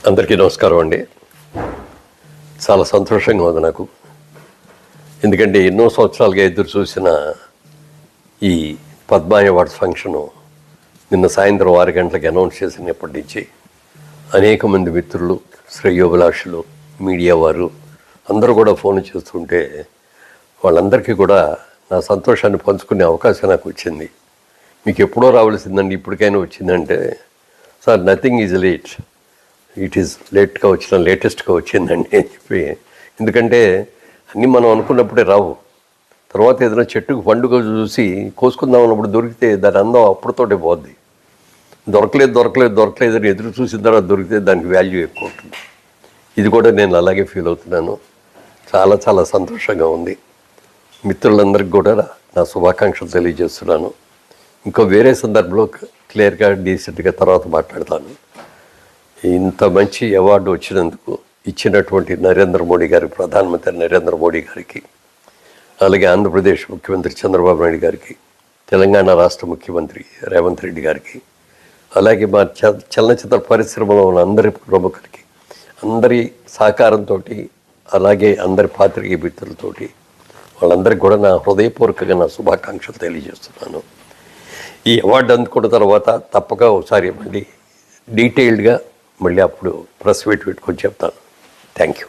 అందరికీ నమస్కారం అండి. చాలా సంతోషంగా ఉంది నాకు. ఎందుకంటే ఎన్నో సంవత్సరాలుగా ఎదురు చూసిన ఈ పద్మ అవార్డ్స్ ఫంక్షను నిన్న సాయంత్రం 6 గంటలకు అనౌన్స్ చేసినప్పటి నుంచి అనేక మంది మిత్రులు, శ్రేయోభిలాషులు, మీడియా వారు అందరూ కూడా ఫోన్ చేస్తుంటే వాళ్ళందరికీ కూడా నా సంతోషాన్ని పంచుకునే అవకాశం నాకు వచ్చింది. మీకు ఎప్పుడో రావాల్సిందండి, ఇప్పటికైనా వచ్చిందంటే, sir nothing is late, it is లేట్గా వచ్చిన లేటెస్ట్గా వచ్చిందండి అని చెప్పి. ఎందుకంటే అన్నీ మనం అనుకున్నప్పుడే రావు. తర్వాత ఏదైనా చెట్టుకు పండుగ చూసి కోసుకుందాం అన్నప్పుడు దొరికితే దాని అందం అప్పుడుతోటే పోద్ది. దొరకలేదు అని ఎదురు చూసిన తర్వాత దొరికితే దానికి వాల్యూ ఎక్కువ ఉంటుంది. ఇది కూడా నేను అలాగే ఫీల్ అవుతున్నాను. చాలా చాలా సంతోషంగా ఉంది. మిత్రులందరికీ కూడా నా శుభాకాంక్షలు తెలియజేస్తున్నాను. ఇంకో వేరే సందర్భంలో క్లియర్గా డీసెంట్గా తర్వాత మాట్లాడతాను. ఇంత మంచి అవార్డు వచ్చినందుకు ఇచ్చినటువంటి నరేంద్ర మోడీ గారికి, ప్రధానమంత్రి నరేంద్ర మోడీ గారికి, అలాగే ఆంధ్రప్రదేశ్ ముఖ్యమంత్రి చంద్రబాబు నాయుడు గారికి, తెలంగాణ రాష్ట్ర ముఖ్యమంత్రి రేవంత్ రెడ్డి గారికి, అలాగే మా చలనచిత్ర పరిశ్రమలో ఉన్న అందరి ప్రముఖులకి, అందరి సహకారంతో, అలాగే అందరి పాత్రికేయ మిత్రులతోటి వాళ్ళందరికీ కూడా నా హృదయపూర్వకంగా నా శుభాకాంక్షలు తెలియజేస్తున్నాను. ఈ అవార్డు అందుకున్న తర్వాత తప్పక ఒకసారి మళ్ళీ డీటెయిల్డ్గా మళ్ళీ అప్పుడు ప్రెస్ మీట్ పెట్టుకొని చెప్తాను. Thank you.